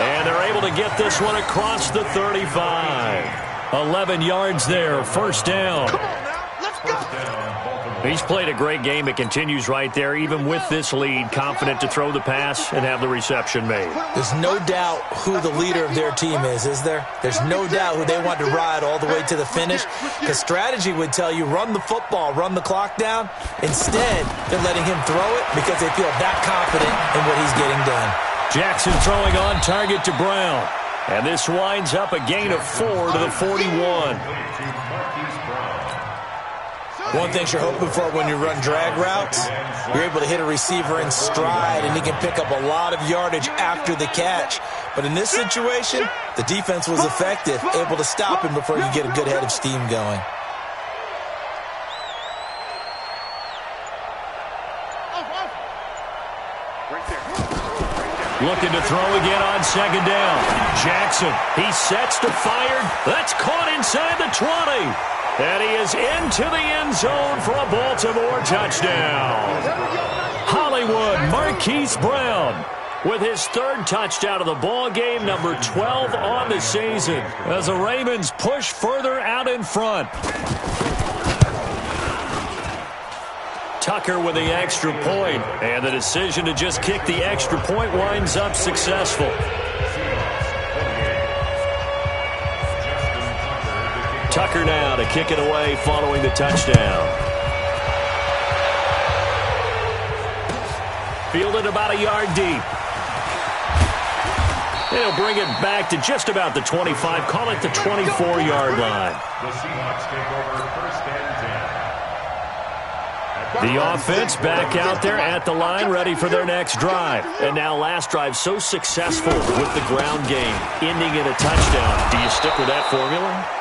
And they're able to get this one across the 35. 11 yards there, first down. Come on now, let's go. He's played a great game. It continues right there, even with this lead, confident to throw the pass and have the reception made. There's no doubt who the leader of their team is there? There's no doubt who they want to ride all the way to the finish. Because strategy would tell you run the football, run the clock down. Instead, they're letting him throw it because they feel that confident in what he's getting done. Jackson throwing on target to Brown. And this winds up a gain of 4 to the 41. One thing you're hoping for when you run drag routes, you're able to hit a receiver in stride, and he can pick up a lot of yardage after the catch. But in this situation, the defense was effective, able to stop him before he could get a good head of steam going. Looking to throw again on second down. Jackson, he sets to fire. That's caught inside the 20. And he is into the end zone for a Baltimore touchdown. Hollywood Marquise Brown with his 3rd touchdown of the ball game, number 12 on the season, as the Ravens push further out in front. Tucker with the extra point, and the decision to just kick the extra point winds up successful. Tucker now to kick it away following the touchdown. Fielded about a yard deep. They'll bring it back to just about the 25, call it the 24-yard line. The Seahawks take over first and 10. The offense back out there at the line, ready for their next drive. And now last drive so successful with the ground game, ending in a touchdown. Do you stick with that formula?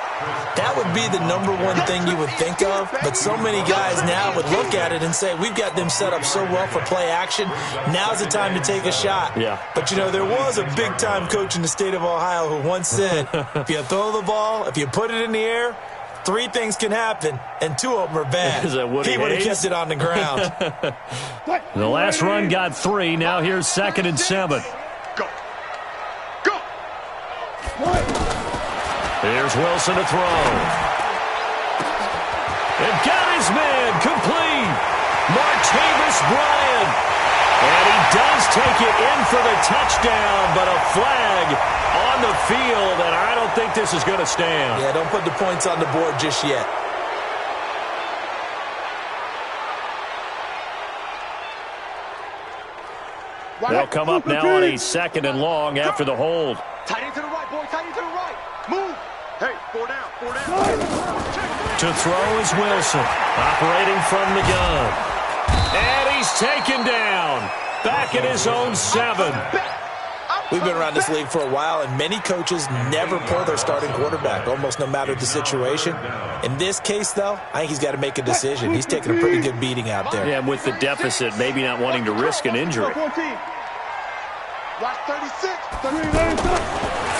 That would be the number one thing you would think of, but so many guys now would look at it and say, we've got them set up so well for play action, now's the time to take a shot. Yeah. But, you know, there was a big-time coach in the state of Ohio who once said, if you throw the ball, if you put it in the air, 3 things can happen, and 2 of them are bad. Is that Woody He would have Hayes? kept it on the ground. The last run got 3. Now here's 2nd and 7. Go. Go. Here's Wilson to throw. And got his man complete. Martavis Bryant. And he does take it in for the touchdown, but a flag on the field, and I don't think this is going to stand. Yeah, don't put the points on the board just yet. They'll come up now on a 2nd and long after the hold. Tight end to the right, boy. Tight end to the right. Move. Hey, 4 down, 4 down. To throw is Wilson, operating from the gun. And he's taken down. Back at his own 7. We've been around this league for a while, and many coaches never pull their starting quarterback, almost no matter the situation. In this case, though, I think he's got to make a decision. He's taking a pretty good beating out there. Yeah, with the deficit, maybe not wanting to risk an injury. Watch 36.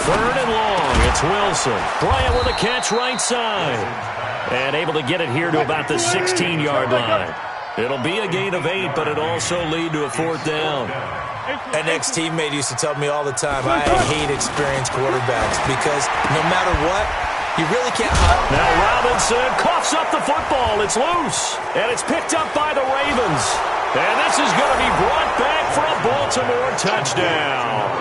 3rd and long, it's Wilson. Bryant with a catch right side. And able to get it here to about the 16-yard line. It'll be a gain of 8, but it'll also lead to a 4th down. An ex-teammate used to tell me all the time, I hate experienced quarterbacks because no matter what, you really can't hide. Now Robinson coughs up the football. It's loose, and it's picked up by the Ravens. And this is going to be brought back for a Baltimore touchdown.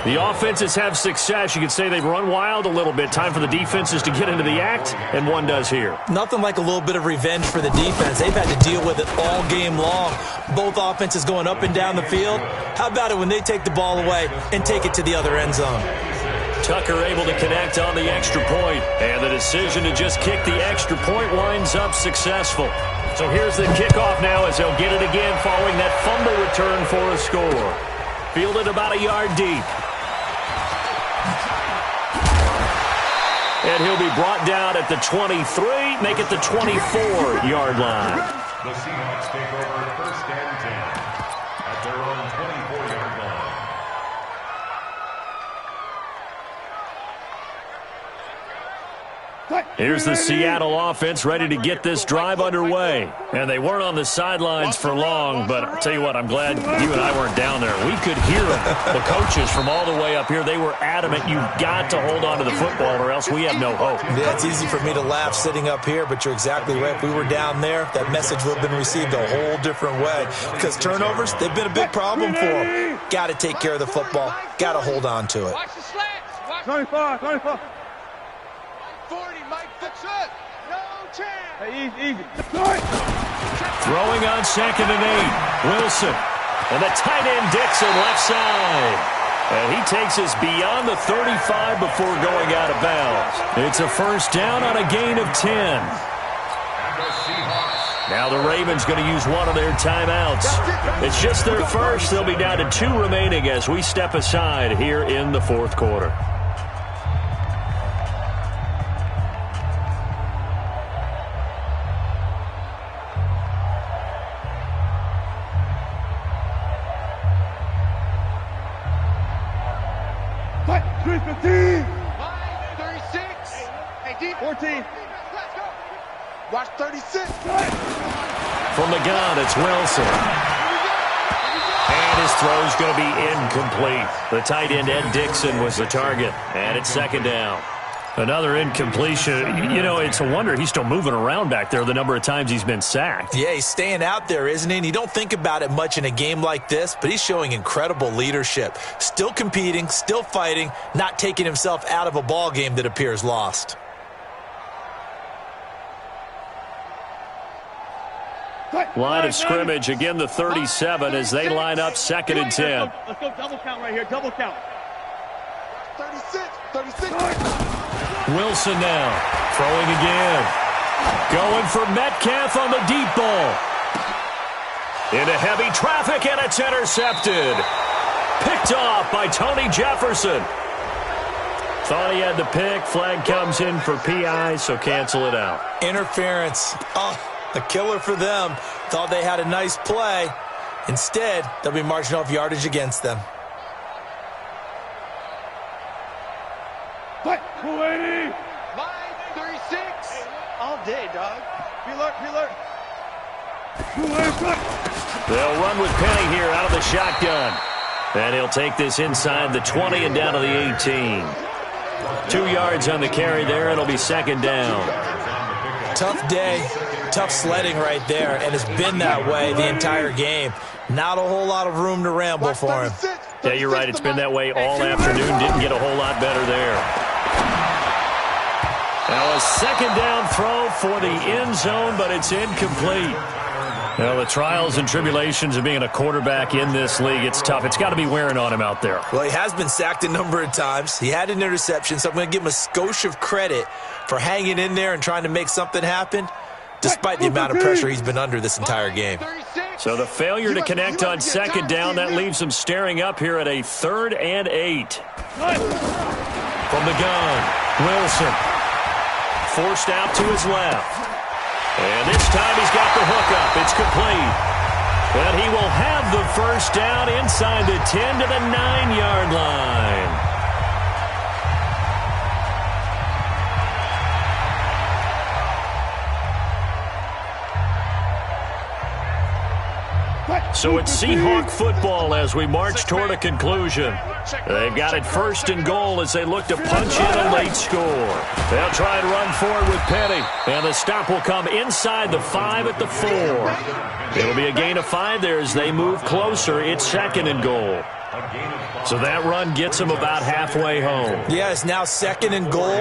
The offenses have success. You could say they've run wild a little bit. Time for the defenses to get into the act, and one does here. Nothing like a little bit of revenge for the defense. They've had to deal with it all game long. Both offenses going up and down the field. How about it when they take the ball away and take it to the other end zone? Tucker able to connect on the extra point, and the decision to just kick the extra point winds up successful. So here's the kickoff now as they'll get it again following that fumble return for a score. Fielded about a yard deep. And he'll be brought down at the 23, make it the 24-yard line. The Seahawks take over first and 10 at their own 24-yard line. Here's the Seattle offense ready to get this drive underway. And they weren't on the sidelines for long, but I'll tell you what, I'm glad you and I weren't down there. We could hear them. The coaches from all the way up here, they were adamant, you've got to hold on to the football or else we have no hope. Yeah, it's easy for me to laugh sitting up here, but you're exactly right. If we were down there, that message would have been received a whole different way. Because turnovers, they've been a big problem for them. Got to take care of the football. Got to hold on to it. Watch the slants. 25. 40, Mike, fix it. No chance. Hey, easy. Throwing on 2nd and 8. Wilson. And the tight end Dixon left side. And he takes us beyond the 35 before going out of bounds. It's a first down on a gain of 10. Now the Ravens going to use one of their timeouts. It's just their first. They'll be down to 2 remaining as we step aside here in the fourth quarter. Three 15. 36. Hey, deep. 14. Let's go. Watch 36. From the gun, it's Wilson. And his throw's going to be incomplete. The tight end, Ed Dixon, was the target. And it's 2nd down. Another incompletion. You know, it's a wonder he's still moving around back there the number of times he's been sacked. Yeah, he's staying out there, isn't he? And you don't think about it much in a game like this, but he's showing incredible leadership. Still competing, still fighting, not taking himself out of a ball game that appears lost. Line of scrimmage, again the 37 as they line up 2nd and 10. Let's go double count right here, double count. 36. Wilson now, throwing again. Going for Metcalf on the deep ball. Into heavy traffic, and it's intercepted. Picked off by Tony Jefferson. Thought he had the pick. Flag comes in for PI, so cancel it out. Interference. Oh, a killer for them. Thought they had a nice play. Instead, they'll be marching off yardage against them. 280. Line 36. All day, dog. Be alert. 280. They'll run with Penny here out of the shotgun. And he'll take this inside the 20 and down to the 18. 2 yards on the carry there. It'll be 2nd down. Tough day, tough sledding right there, and it's been that way the entire game. Not a whole lot of room to ramble for him. Yeah, you're right. It's been that way all afternoon. Didn't get a whole lot better there. Now a 2nd down throw for the end zone, but it's incomplete. Well, the trials and tribulations of being a quarterback in this league, it's tough. It's got to be wearing on him out there. Well, he has been sacked a number of times. He had an interception, so I'm going to give him a skosh of credit for hanging in there and trying to make something happen, despite the amount of pressure he's been under this entire game. So the failure to connect on 2nd down, that leaves him staring up here at a 3rd and 8. From the gun, Wilson. Forced out to his left. And this time he's got the hook up. It's complete. And he will have the first down inside the 10 to the 9-yard line. So it's Seahawk football as we march toward a conclusion. They've got it 1st and goal as they look to punch in a late score. They'll try and run forward with Penny. And the stop will come inside the 5 at the 4. It'll be a gain of 5 there as they move closer. It's 2nd and goal. A gain of 5. So that run gets them about halfway home. Yeah, it's now 2nd and goal.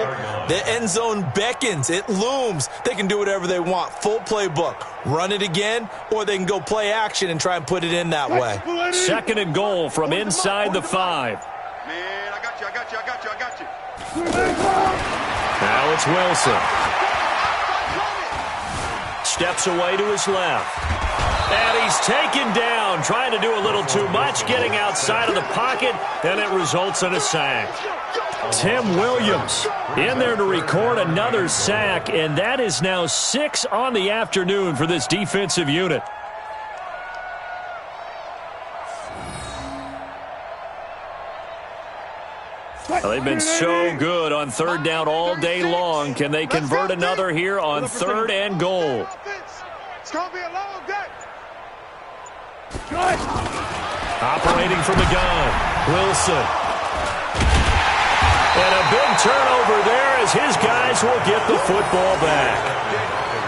The end zone beckons. It looms. They can do whatever they want. Full playbook. Run it again, or they can go play action and try and put it in that way. 2nd and goal from inside the 5. Man, I got you. Now it's Wilson. Steps away to his left. And he's taken down, trying to do a little too much, getting outside of the pocket, and it results in a sack. Tim Williams in there to record another sack, and that is now 6 on the afternoon for this defensive unit. Well, they've been so good on 3rd down all day long. Can they convert another here on 3rd and goal? It's going to be a long day. Operating from the gun, Wilson. And a big turnover there as his guys will get the football back.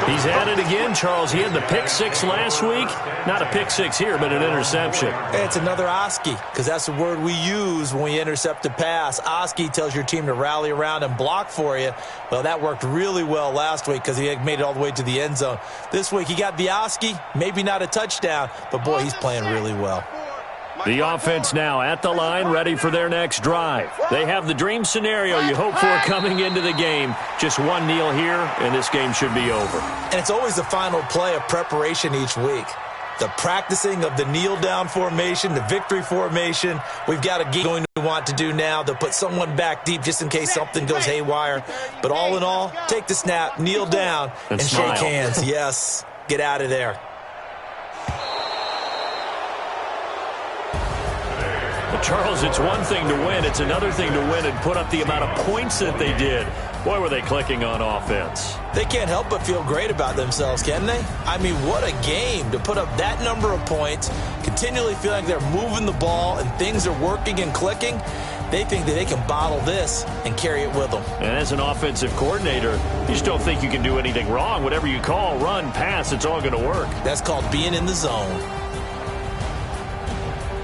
He's at it again, Charles. He had the pick 6 last week. Not a pick 6 here, but an interception. It's another Oski, because that's the word we use when we intercept a pass. Oski tells your team to rally around and block for you. Well, that worked really well last week because he had made it all the way to the end zone. This week he got the Oski, maybe not a touchdown, but boy, he's playing really well. The offense now at the line, ready for their next drive. They have the dream scenario you hope for coming into the game. Just one kneel here, and this game should be over. And it's always the final play of preparation each week. The practicing of the kneel-down formation, the victory formation. We've got a game going to want to do now to put someone back deep just in case something goes haywire. But all in all, take the snap, kneel down, and shake hands. Yes, get out of there. Charles, it's one thing to win. It's another thing to win and put up the amount of points that they did. Boy, were they clicking on offense. They can't help but feel great about themselves, can they? I mean, what a game to put up that number of points, continually feeling like they're moving the ball and things are working and clicking. They think that they can bottle this and carry it with them. And as an offensive coordinator, you just don't think you can do anything wrong. Whatever you call, run, pass, it's all going to work. That's called being in the zone.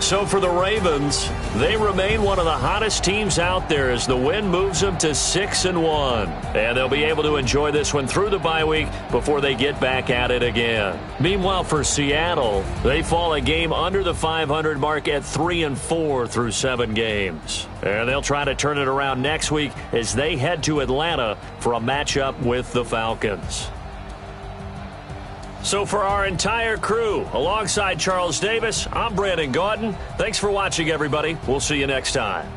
So for the Ravens, they remain one of the hottest teams out there as the win moves them to 6-1. And they'll be able to enjoy this one through the bye week before they get back at it again. Meanwhile, for Seattle, they fall a game under the 500 mark at 3-4 through 7 games. And they'll try to turn it around next week as they head to Atlanta for a matchup with the Falcons. So for our entire crew, alongside Charles Davis, I'm Brandon Gaudin. Thanks for watching, everybody. We'll see you next time.